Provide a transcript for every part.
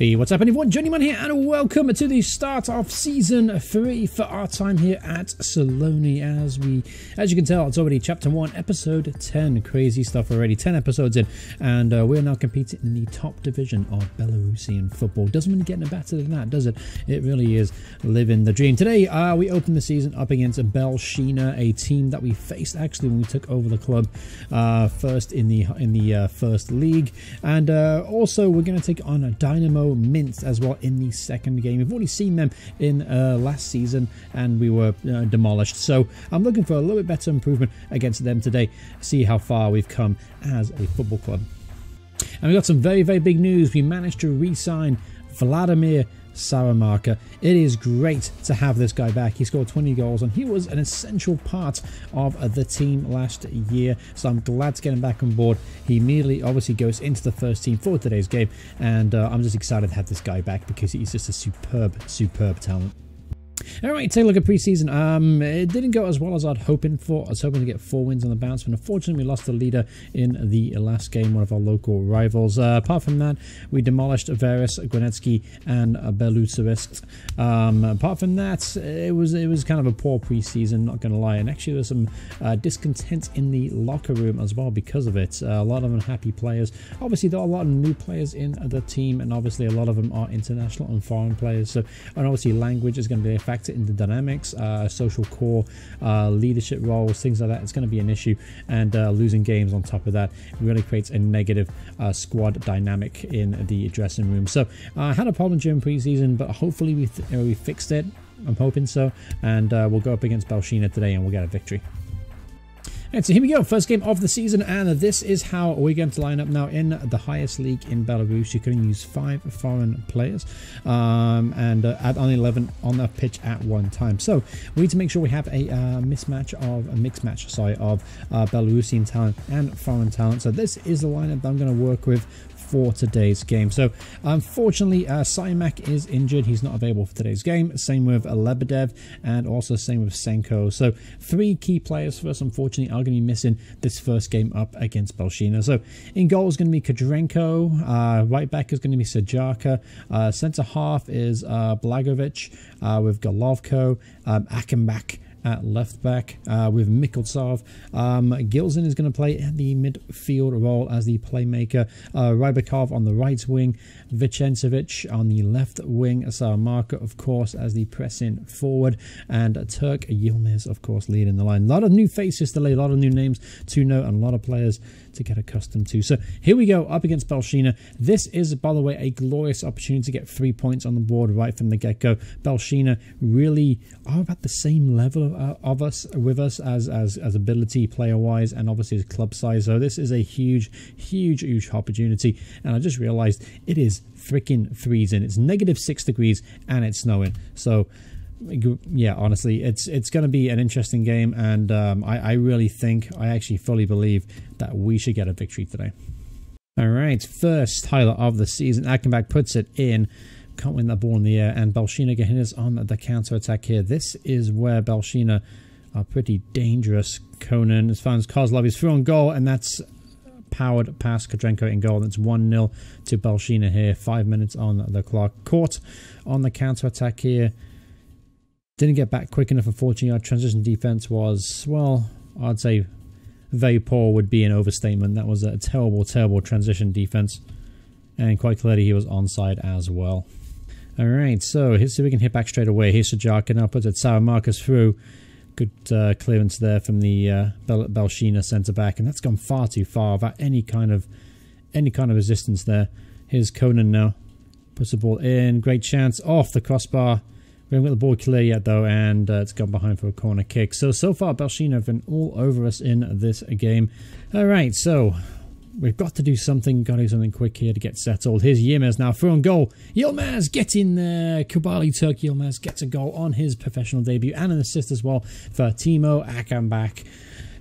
Hey, what's up everyone? Journeyman here and welcome to the start of Season 3 for our time here at Slonim. As you can tell, it's already Chapter 1, Episode 10. Crazy stuff already, 10 episodes in, and we're now competing in the top division of Belarusian football. Doesn't really get any better than that, does it? It really is living the dream. Today, we open the season up against Belshina, a team that we faced actually when we took over the club first in the first league, and also we're going to take on a Dynamo Minsk as well in the second game. We've already seen them in last season and we were demolished, so I'm looking for a little bit better improvement against them today, see how far we've come as a football club. And we got some very big news. We managed to re-sign Vladimir Saramarka. It is great to have this guy back. He scored 20 goals and he was an essential part of the team last year, so I'm glad to get him back on board. He immediately obviously goes into the first team for today's game, and I'm just excited to have this guy back because he's just a superb talent. Alright, take a look at preseason. It didn't go as well as I'd hoping for. I was hoping to get 4 wins on the bounce, but unfortunately we lost the leader in the last game, one of our local rivals. Apart from that, we demolished Veres, Granetsky and Belusovsk. Apart from that, it was kind of a poor preseason, not going to lie, and actually there was some discontent in the locker room as well because of it. A lot of unhappy players. Obviously there are a lot of new players in the team, and obviously a lot of them are international and foreign players, so, and obviously language is going to be a factor in the dynamics, social core, leadership roles, things like that. It's going to be an issue, and losing games on top of that really creates a negative squad dynamic in the dressing room. So I had a problem during preseason, but hopefully we fixed it. I'm hoping so, and we'll go up against Belshina today and we'll get a victory. And so here we go, first game of the season, and this is how we're going to line up now in the highest league in Belarus. You can only use 5 foreign players and add on 11 on the pitch at one time. So we need to make sure we have a mixed match of Belarusian talent and foreign talent. So this is the lineup that I'm going to work with for today's game. So unfortunately Simak is injured, he's not available for today's game. Same with Lebedev, and also same with Senko. So 3 key players for us unfortunately are going to be missing this first game up against Belshina. So in goal is going to be Kadrenko, right back is going to be Sajaka, centre half is Blagovic with Golovko, Akenbach at left back with Mikoltsov. Gilzin is going to play at the midfield role as the playmaker. Rybakov on the right wing, Vicencevic on the left wing, Saramarka of course as the pressing forward, and Turk Yilmaz of course leading the line. A lot of new faces today, a lot of new names to know, and a lot of players to get accustomed to. So here we go up against Belshina. This is, by the way, a glorious opportunity to get 3 points on the board right from the get-go. Belshina really are about the same level of us as ability player-wise, and obviously as club size. So this is a huge opportunity, and I just realized it is freaking freezing. It's -6 degrees and it's snowing. So yeah, honestly, it's going to be an interesting game, and I really think, I actually fully believe that we should get a victory today. All right, first highlight of the season. Akenbach puts it in. Can't win that ball in the air, and Belshina getting us on the counter attack here. This is where Belshina are pretty dangerous. Conan as far as Kozlov is through on goal, and that's powered past Kadrenko in goal. That's 1-0 to Belshina here. 5 minutes on the clock. Caught on the counter attack here. Didn't get back quick enough. Unfortunately, our transition defense was, well, I'd say very poor would be an overstatement. That was a terrible transition defense, and quite clearly he was onside as well. All right, so here's so we can hit back straight away. Here's Sajaka now, puts it Saramarkas through. Good clearance there from the Belshina centre back, and that's gone far too far without any kind of resistance there. Here's Conan now, puts the ball in. Great chance off the crossbar. We haven't got the ball clear yet though, and it's gone behind for a corner kick. So far Belshina have been all over us in this game. All right, so we've got to do something. Got to do something quick here to get settled. Here's Yilmaz now through on goal. Yilmaz get in there. Kubali Turk Yilmaz gets a goal on his professional debut, and an assist as well for Timo Akenbach.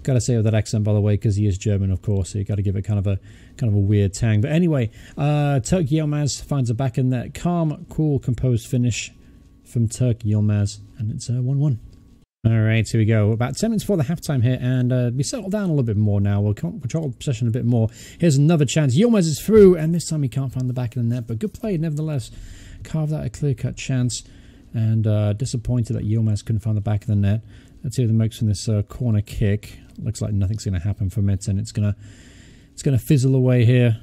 Got to say with that accent, by the way, because he is German, of course. So you got to give it kind of a weird tang. But anyway, Turk Yilmaz finds a back in there. Calm, cool, composed finish from Turk Yilmaz, and it's 1-1. All right, here we go. About 10 minutes before the halftime here, and we settle down a little bit more now. We'll control the possession a bit more. Here's another chance. JOURNEYMAN'S is through, and this time he can't find the back of the net, but good play nevertheless. Carved out a clear-cut chance, and disappointed that JOURNEYMAN'S couldn't find the back of the net. Let's see what the makes from this corner kick. Looks like nothing's going to happen from it, and it's gonna fizzle away here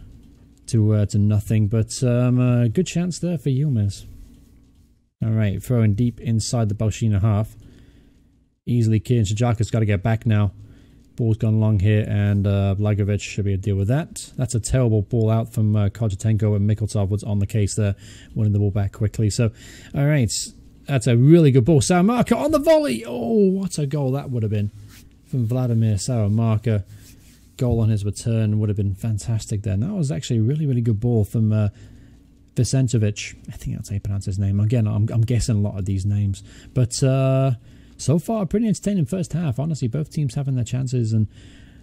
to nothing. But good chance there for JOURNEYMAN'S. All right, throwing deep inside the Balshina half. Easily, Kirin Shijaka's got to get back now. Ball's gone long here, and Blagovic should be able to deal with that. That's a terrible ball out from Kojatenko, and Mikoltov was on the case there, winning the ball back quickly. So, all right, that's a really good ball. Salamanca on the volley. Oh, what a goal that would have been from Vladimir Salamanca. Goal on his return would have been fantastic then. That was actually a really, really good ball from Vicentovic. I think that's how you pronounce his name. Again, I'm guessing a lot of these names. But so far, pretty entertaining first half. Honestly, both teams having their chances, and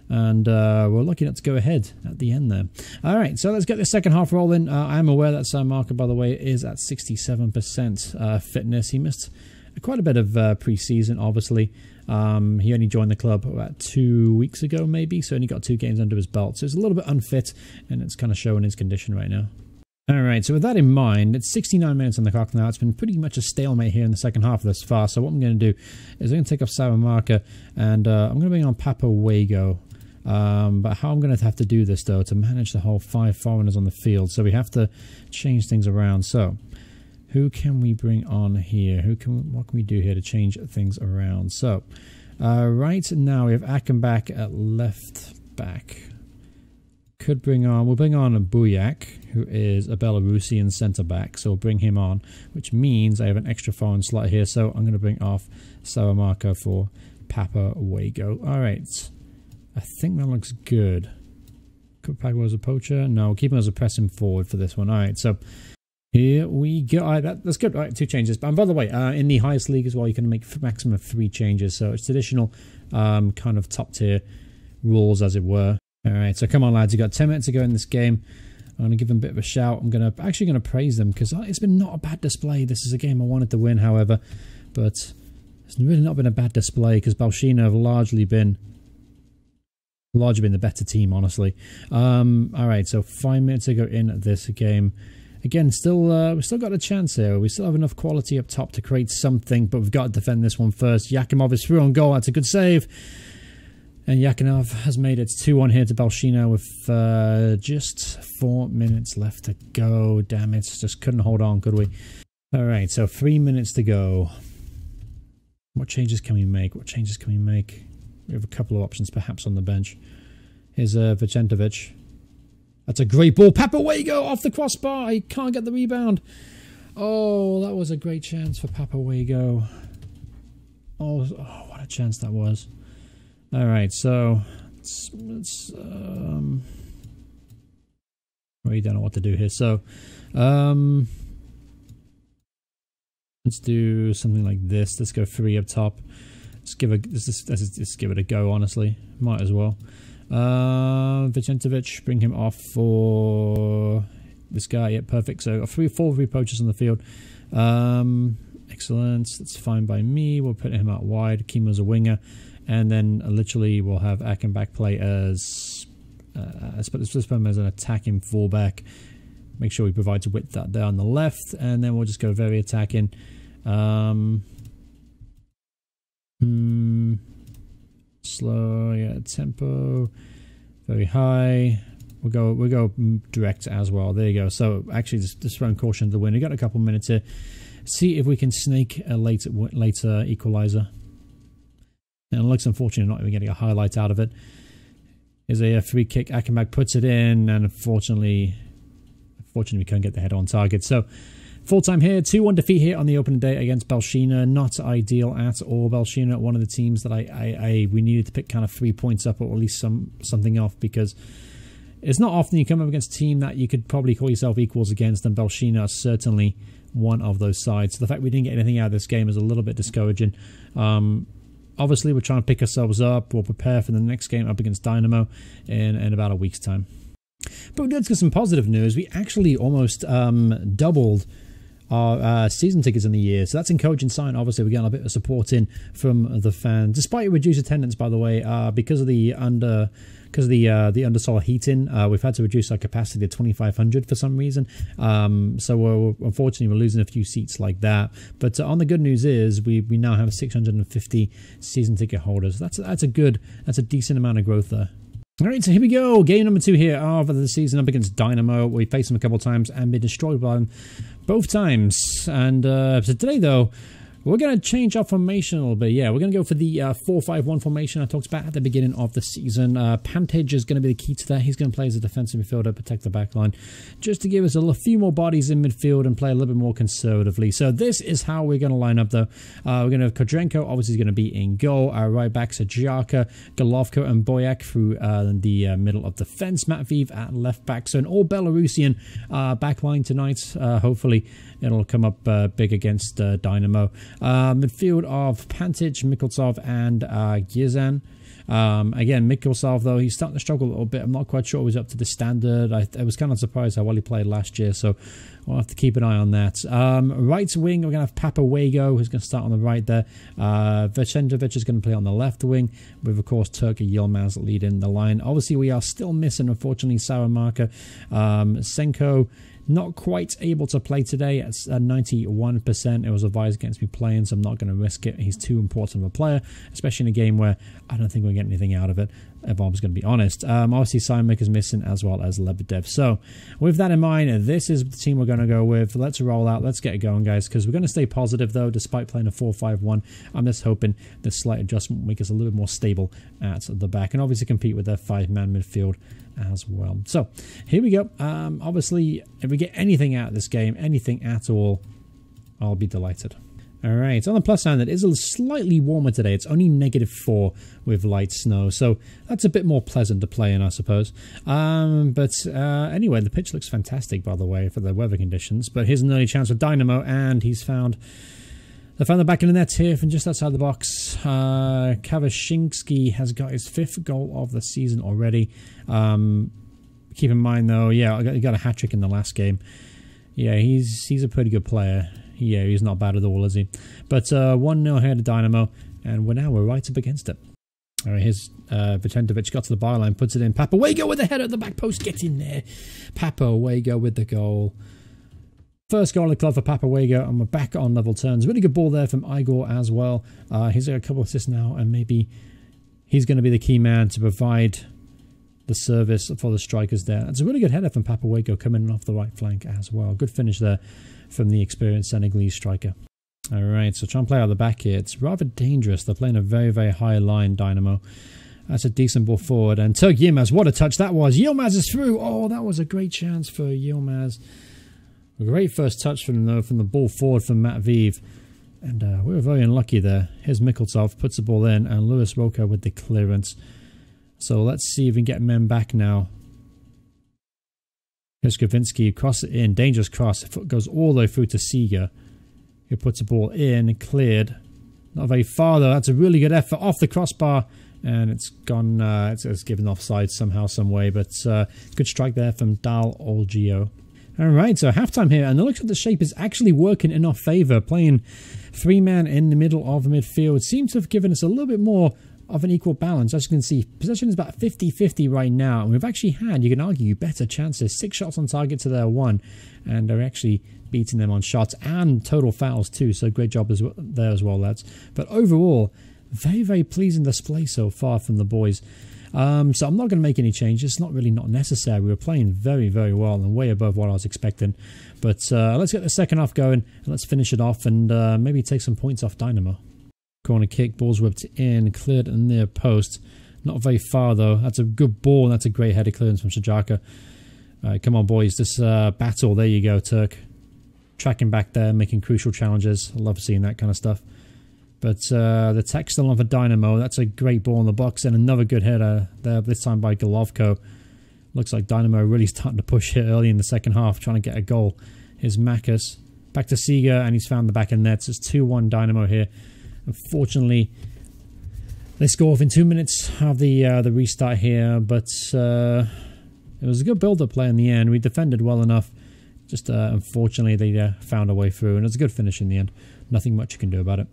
we're lucky not to go ahead at the end there. All right, so let's get the second half rolling. I am aware that Salamanca, by the way, is at 67% fitness. He missed quite a bit of pre-season, obviously. He only joined the club about 2 weeks ago, maybe, so only got 2 games under his belt. So he's a little bit unfit, and it's kind of showing his condition right now. Alright, so with that in mind, it's 69 minutes on the clock now. It's been pretty much a stalemate here in the second half thus far. So what I'm going to do is I'm going to take off Salamanca, and I'm going to bring on Papawago. But how I'm going to have to do this, though, to manage the whole 5 foreigners on the field. So we have to change things around. So who can we bring on here? What can we do here to change things around? So right now we have Achenbach at left back. We'll bring on a Buyak, who is a Belarusian centre-back, so we'll bring him on, which means I have an extra foreign slot here, so I'm going to bring off Salamanca for Papawago. Alright, I think that looks good. Could Pagua as a poacher? No, we'll keep him as a pressing forward for this one. Alright, so here we go. Alright, that's good. Alright, 2 changes. And by the way, in the highest league as well, you can make a maximum of 3 changes, so it's traditional kind of top-tier rules, as it were. Alright, so come on lads, you've got 10 minutes to go in this game. I'm going to give them a bit of a shout. I'm actually going to praise them, because it's been not a bad display. This is a game I wanted to win, however, but it's really not been a bad display, because Balshina have largely been the better team, honestly. Alright, so 5 minutes to go in this game. Again, we've still got a chance here. We still have enough quality up top to create something, but we've got to defend this one first. Yakimov is through on goal. That's a good save. And Yakinov has made it 2-1 here to Balshina with just 4 minutes left to go. Damn it, just couldn't hold on, could we? Alright, so 3 minutes to go. What changes can we make? We have a couple of options perhaps on the bench. Here's Vicentovic. That's a great ball. Papawago off the crossbar. He can't get the rebound. Oh, that was a great chance for Papawago. Oh, what a chance that was. Alright, so let's really don't know what to do here. So let's do something like this. Let's go 3 up top. Let's give it a go, honestly. Might as well. Vicentovic, bring him off for this guy. Yeah, perfect. So 4 poachers on the field. Excellent. That's fine by me. We'll put him out wide. Kimo's a winger. And then literally we'll have Achenbach play as let's put him as an attacking fullback. Make sure he provides width out there on the left, and then we'll just go very attacking. Slow, yeah, tempo, very high. We'll go direct as well. There you go. So actually, just throwing caution to the wind. We got a couple minutes here. See if we can snake a later equalizer. And it looks unfortunate not even getting a highlight out of it. Is a free kick. Achenbach puts it in, and unfortunately we can't get the header on target. So full time here, 2-1 defeat here on the opening day against Balshina. Not ideal at all. Balshina, one of the teams that we needed to pick kind of 3 points up, or at least something off, because it's not often you come up against a team that you could probably call yourself equals against, and Balshina is certainly one of those sides. So the fact we didn't get anything out of this game is a little bit discouraging. Obviously, we're trying to pick ourselves up. We'll prepare for the next game up against Dynamo in about a week's time. But we did get some positive news. We actually almost doubled our season tickets in the year. So that's encouraging sign. Obviously, we're getting a bit of support in from the fans, despite reduced attendance, by the way, because of the undersoil heating. We've had to reduce our capacity to 2,500 for some reason. So unfortunately, we're losing a few seats like that. But on the good news is we now have 650 season ticket holders. That's a decent amount of growth there. All right, so here we go. Game number 2 here of the season up against Dynamo. We faced them a couple of times and been destroyed by them both times. And so today, though, we're going to change our formation a little bit. Yeah, we're going to go for the 4-5-1 formation I talked about at the beginning of the season. Pantage is going to be the key to that. He's going to play as a defensive midfielder, protect the back line, just to give us a few more bodies in midfield and play a little bit more conservatively. So this is how we're going to line up, though. We're going to have Kodrenko, obviously, is going to be in goal. Our right backs are Jaka, Golovko, and Boyak through the middle of the fence. Matveev at left back. So an all Belarusian back line tonight. Hopefully, it'll come up big against Dynamo. Midfield of Pantic, Mikultsov, and Gizan. Again, Mikultsov, though, he's starting to struggle a little bit. I'm not quite sure he's up to the standard. I was kind of surprised how well he played last year, so we'll have to keep an eye on that. Right wing, we're going to have Papawego, who's going to start on the right there. Vecendovic is going to play on the left wing, with, of course, Turkey Yilmaz leading the line. Obviously, we are still missing, unfortunately, Saramarka. Senko, not quite able to play today at 91%. It was advised against me playing, so I'm not going to risk it. He's too important of a player, especially in a game where I don't think we'll get anything out of it, if I'm going to be honest. Obviously, Simek is missing, as well as Lebedev. So, with that in mind, this is the team we're going to go with. Let's roll out. Let's get it going, guys, because we're going to stay positive, though, despite playing a 4-5-1. I'm just hoping this slight adjustment will make us a little bit more stable at the back, and obviously compete with their 5-man midfield as well. So here we go. Obviously, if we get anything out of this game, anything at all, I'll be delighted. All right, on the plus side, it is a slightly warmer today. It's only -4 with light snow, so that's a bit more pleasant to play in, I suppose. But anyway, the pitch looks fantastic, by the way, for the weather conditions. But here's an early chance for Dynamo, and they found the back of the net here from just outside the box. Kavashinsky has got his 5th goal of the season already. Keep in mind, though, yeah, he got a hat-trick in the last game. Yeah, he's a pretty good player. Yeah, he's not bad at all, is he? But 1-0 here to Dynamo, and we're right up against it. All right, here's Vicendovic, got to the byline, puts it in. Papawego with the header at the back post, get in there. Papawego with the goal. First goal of the club for Papawego, and we're back on level terms. Really good ball there from Igor as well. He's got a couple of assists now, and maybe he's going to be the key man to provide the service for the strikers there. It's a really good header from Papawego coming off the right flank as well. Good finish there from the experienced Senegalese striker. All right, so try and play out the back here. It's rather dangerous. They're playing a very, very high line, Dynamo. That's a decent ball forward. And Turk Yilmaz, what a touch that was. Yilmaz is through. Oh, that was a great chance for Yilmaz. A great first touch from him, though, from the ball forward from Matveev. And we were very unlucky there. Here's Mikultsov, puts the ball in, and Lewis Roca with the clearance. So let's see if we can get men back now. Here's Skavinsky, cross it in, dangerous cross. It goes all the way through to Seeger, who puts the ball in, cleared. Not very far, though. That's a really good effort off the crossbar. And it's gone, it's given offside somehow, some way. But good strike there from Dal Olgio. Alright, so halftime here, and it looks like the shape is actually working in our favour. Playing 3-man in the middle of the midfield seems to have given us a little bit more of an equal balance. As you can see, possession is about 50-50 right now, and we've actually had, you can argue, better chances. 6 shots on target to their 1, and they're actually beating them on shots and total fouls too, so great job there as well, lads. But overall, very, very pleasing display so far from the boys. So I'm not going to make any changes. It's not necessary. We were playing very, very well and way above what I was expecting. But let's get the second half going and let's finish it off and maybe take some points off Dynamo. Corner kick, ball's whipped in, cleared in the near post. Not very far though. That's a good ball and that's a great header clearance from Shajaka. Come on boys, this battle. There you go, Turk. Tracking back there, making crucial challenges. I love seeing that kind of stuff. But the tech still on for Dynamo. That's a great ball in the box and another good header there, this time by Golovko. Looks like Dynamo really starting to push here early in the second half, trying to get a goal. Here's Makas. Back to Seeger, and he's found the back of the net. So it's 2-1 Dynamo here. Unfortunately, they score within 2 minutes of the restart here, but it was a good build-up play in the end. We defended well enough Just unfortunately, they found a way through, and it's a good finish in the end. Nothing much you can do about it.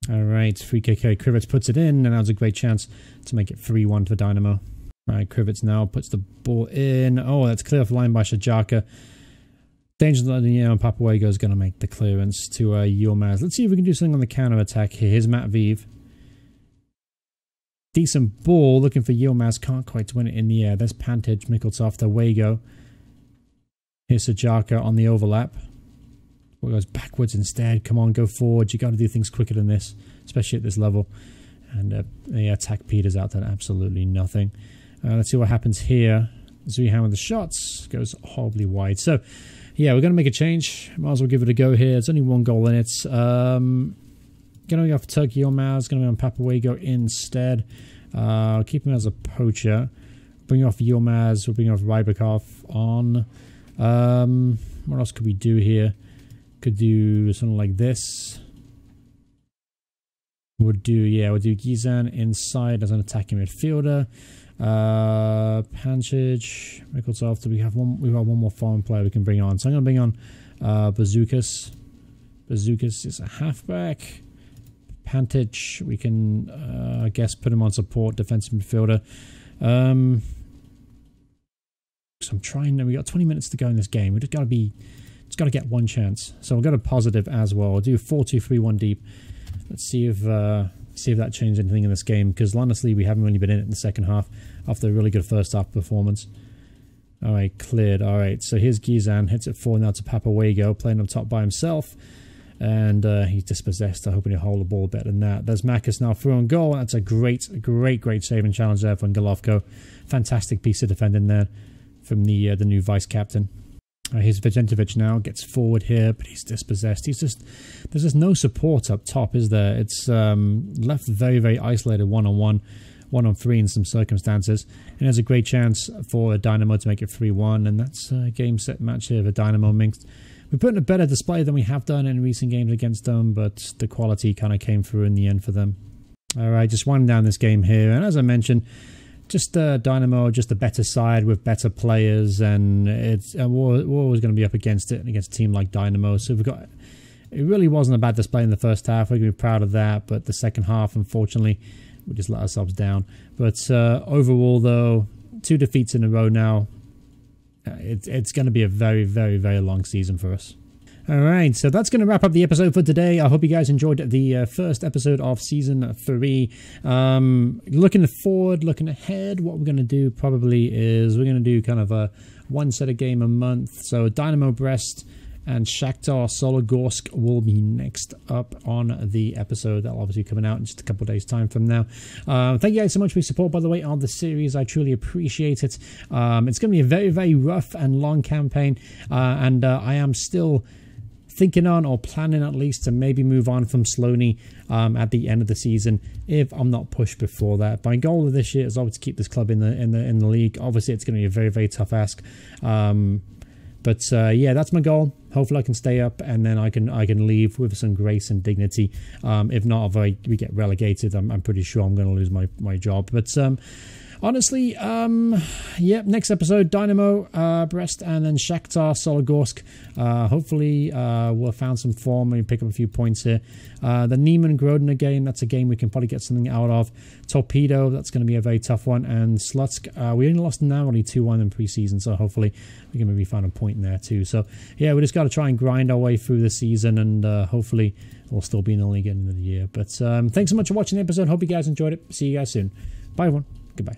All right, 3KK Krivets puts it in, and that was a great chance to make it 3-1 for Dynamo. All right, Krivets now puts the ball in. Oh, that's clear off the line by Shajaka. Danger and Papawago is going to make the clearance to Yilmaz. Let's see if we can do something on the counter attack here. Here's Matt Vive. Decent ball, looking for Yilmaz. Can't quite win it in the air. There's Pantage, Mikkeltoft, Wago. Here's Sajaka on the overlap. Well, goes backwards instead. Come on, go forward. You got to do things quicker than this, especially at this level. And the attack peters out to absolutely nothing. Let's see what happens here. Zuihan with the shots goes horribly wide. So, yeah, we're going to make a change. Might as well give it a go here. There's only one goal in it. Going to go for Turkey Yilmaz. Going to be on Papawago instead. Keep him as a poacher. Bring off Yilmaz. We'll bring off Rybakov on. What else could we do here? Could do something like this. We'll do Gizan inside as an attacking midfielder. Panchage, Mikkeltoft. We've got one more foreign player we can bring on. So I'm going to bring on Bazookas. Bazookas is a halfback. Pantage, we can I guess put him on support, defensive midfielder. So I'm trying. We got 20 minutes to go in this game. We just got to get one chance. So we'll go to positive as well. We'll do 4-2-3-1 deep. Let's see if that changed anything in this game, because honestly we haven't really been in it in the second half after a really good first half performance. All right, cleared. All right, so here's Gizan, hits it forward now to Papawago, playing up top by himself, and he's dispossessed. I'm hoping he'll hold the ball better than that. There's Makas now through on goal. That's a great save and challenge there from Golovko. Fantastic piece of defending there from the new vice captain. Here's Vicentovic now, gets forward here, but he's dispossessed. There's just no support up top, is there? It's left very isolated 1-on-1, 1-on-3 in some circumstances. And there's a great chance for Dynamo to make it 3-1, and that's a game set match here for Dynamo Minsk. We're putting a better display than we have done in recent games against them, but the quality kind of came through in the end for them. Alright, just winding down this game here, and as I mentioned, just Dynamo, just a better side with better players, and we're always going to be up against it, against a team like Dynamo. So it really wasn't a bad display in the first half. We're going to be proud of that, but the second half, unfortunately, we just let ourselves down. But overall, though, 2 defeats in a row now. It's going to be a very long season for us. Alright, so that's going to wrap up the episode for today. I hope you guys enjoyed the first episode of Season 3. Looking forward, looking ahead, what we're going to do probably is we're going to do kind of a one set of game a month. So Dynamo Brest and Shakhtar Sologorsk will be next up on the episode. That'll obviously be coming out in just a couple of days' time from now. Thank you guys so much for your support, by the way, on the series. I truly appreciate it. It's going to be a very rough and long campaign, and I am still thinking on, or planning at least, to maybe move on from Slonim at the end of the season if I'm not pushed before that. My goal of this year is always to keep this club in the league. Obviously, it's going to be a very tough ask, but yeah, that's my goal. Hopefully, I can stay up, and then I can leave with some grace and dignity. If not, if we get relegated, I'm pretty sure I'm going to lose my job. But honestly, yeah, next episode, Dynamo Brest, and then Shakhtar Sologorsk. Hopefully we'll found some form and pick up a few points here. The Niemann Grodner game, that's a game we can probably get something out of. Torpedo, that's going to be a very tough one. And Slutsk, we only lost now, only 2-1 in pre-season, so hopefully we can maybe find a point in there too. So yeah, we just got to try and grind our way through the season, and hopefully we'll still be in the league at the end of the year. But thanks so much for watching the episode. Hope you guys enjoyed it. See you guys soon. Bye everyone. Goodbye.